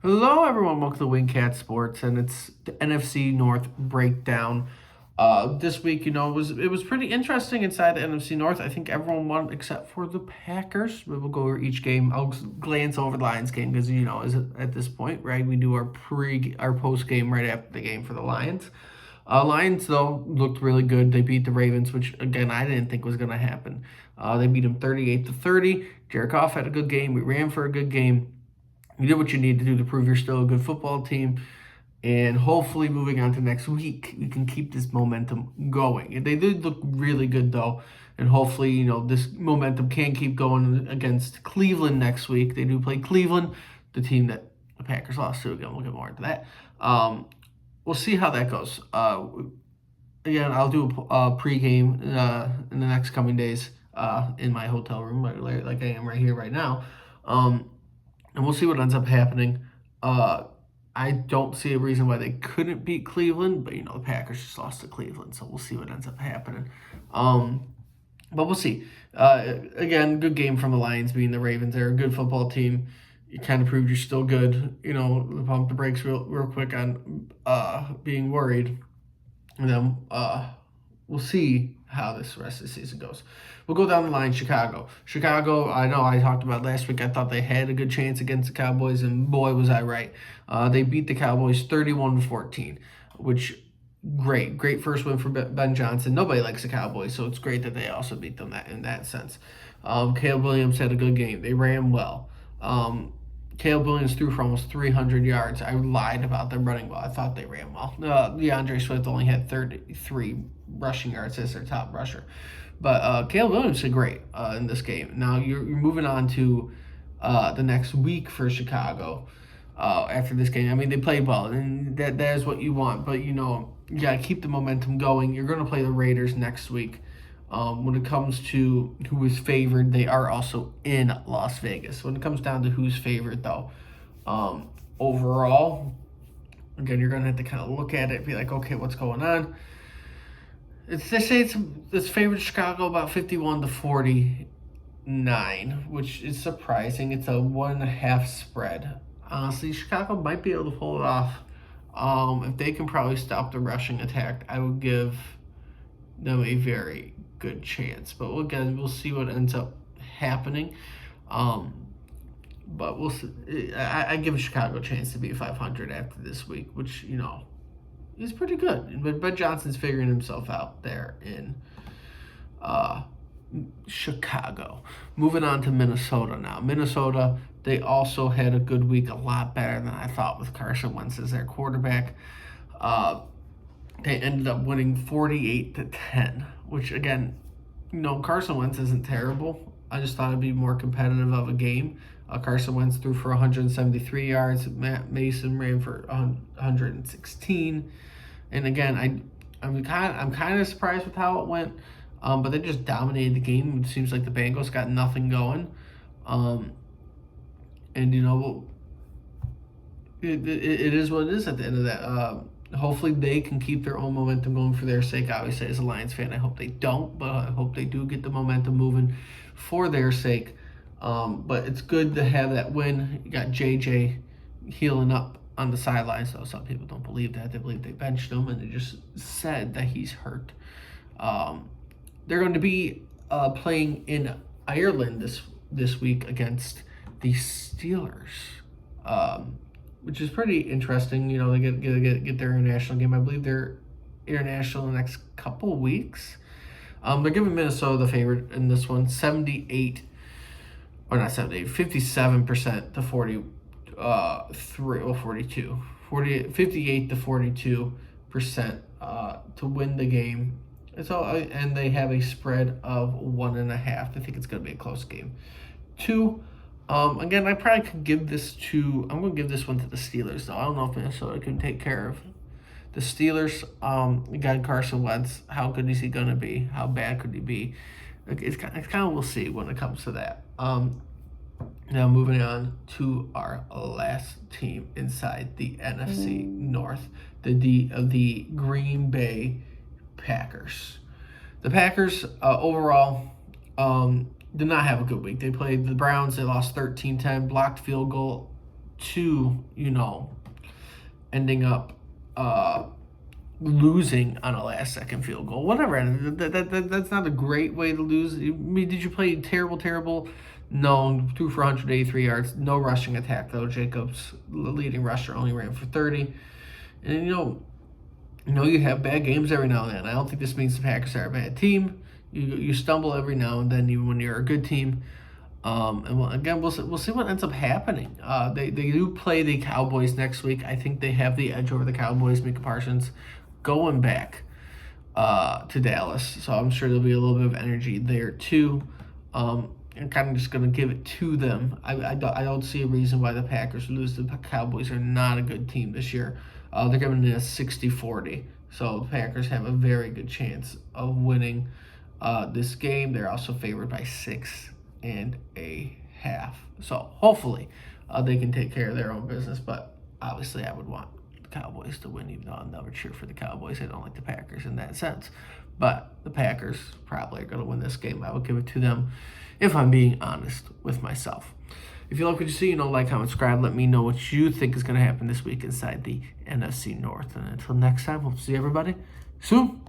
Hello, everyone. Welcome to Wingcat Sports, and it's the NFC North breakdown. This week, it was pretty interesting inside the NFC North. I think everyone won except for the Packers. We will go over each game. I'll glance over the Lions game because is at this point, right? We do our post game right after the game for the Lions. Lions though looked really good. They beat the Ravens, which again I didn't think was going to happen. They beat them 38-30. Jared Goff had a good game. We ran for a good game. You did what you need to do to prove you're still a good football team. And hopefully, moving on to next week, you can keep this momentum going. They did look really good, though. And hopefully, this momentum can keep going against Cleveland next week. They do play Cleveland, the team that the Packers lost to. Again, we'll get more into that. We'll see how that goes. Again, I'll do a pregame in the next coming days in my hotel room, like I am right here, right now. And we'll see what ends up happening. I don't see a reason why they couldn't beat Cleveland, but the Packers just lost to Cleveland, so we'll see what ends up happening. But we'll see. Again, good game from the Lions beating the Ravens. They're a good football team. You kind of proved you're still good. Pump the brakes real quick on being worried. And then we'll see how this rest of the season goes. We'll go down the line. Chicago, I know I talked about last week. I thought they had a good chance against the Cowboys, and boy, was I right. They beat the Cowboys 31-14, which great first win for Ben Johnson. Nobody likes the Cowboys, so it's great that they also beat them in that sense. Caleb Williams had a good game. They ran well. Caleb Williams threw for almost 300 yards. I lied about them running well. I thought they ran well. DeAndre Swift only had 33 rushing yards as their top rusher. But Caleb Williams did great in this game. Now you're moving on to the next week for Chicago after this game. I mean, they played well, and that is what you want. But, you got to keep the momentum going. You're going to play the Raiders next week. When it comes to who is favored, they are also in Las Vegas. When it comes down to who's favored, though, overall, again, you're going to have to kind of look at it and be like, okay, what's going on? They say it's favored Chicago about 51-49, which is surprising. It's a 1.5 spread. Honestly, Chicago might be able to pull it off. If they can probably stop the rushing attack, I would give them a very good chance. But we'll see what ends up happening. But we'll see. I give Chicago a chance to be 500 after this week, which is pretty good. But Ben Johnson's figuring himself out there in Chicago. Moving on to Minnesota now. Minnesota, they also had a good week, a lot better than I thought with Carson Wentz as their quarterback. They ended up winning 48-10, which again, Carson Wentz isn't terrible. I just thought it'd be more competitive of a game. Carson Wentz threw for 173 yards. Matt Mason ran for 116. And again, I'm kind of surprised with how it went. But they just dominated the game. It seems like the Bengals got nothing going. And it is what it is at the end of that. Hopefully they can keep their own momentum going for their sake. Obviously, as a Lions fan, I hope they don't, but I hope they do get the momentum moving for their sake. But it's good to have that win. You got JJ healing up on the sidelines, though some people don't believe that. They believe they benched him, and they just said that he's hurt. They're going to be playing in Ireland this week against the Steelers, which is pretty interesting. They get their international game. I believe they're international in the next couple weeks. They're giving Minnesota the favorite in this one, 57% to 58-42% to win the game. And they have a spread of 1.5. I think it's going to be a close game. Again, I probably could give this I'm going to give this one to the Steelers, though. I don't know if Minnesota can take care of the Steelers. Again, Carson Wentz, how good is he going to be? How bad could he be? It's kind of we'll see when it comes to that. Now moving on to our last team inside the NFC North, the Green Bay Packers. The Packers overall did not have a good week. They played the Browns. They lost 13-10, blocked field goal to, ending up losing on a last-second field goal. Whatever. And that's not a great way to lose. I mean, did you play terrible? No, 2 for 183 yards. No rushing attack, though. Jacobs, the leading rusher, only ran for 30. And, you have bad games every now and then. I don't think this means the Packers are a bad team. You stumble every now and then, even when you're a good team. And we'll see what ends up happening. They do play the Cowboys next week. I think they have the edge over the Cowboys. Micah Parsons going back to Dallas, so I'm sure there'll be a little bit of energy there too. I'm kind of just going to give it to them. I don't see a reason why the Packers lose. The Cowboys are not a good team this year. They're giving it a 60-40. So the Packers have a very good chance of winning this game. They're also favored by 6.5. So hopefully they can take care of their own business. But obviously I would want the Cowboys to win, even though I'll never cheer for the Cowboys. I don't like the Packers in that sense. But the Packers probably are going to win this game. I would give it to them if I'm being honest with myself. If you like what you see, like, comment, subscribe. Let me know what you think is going to happen this week inside the NFC North. And until next time, we'll see everybody soon.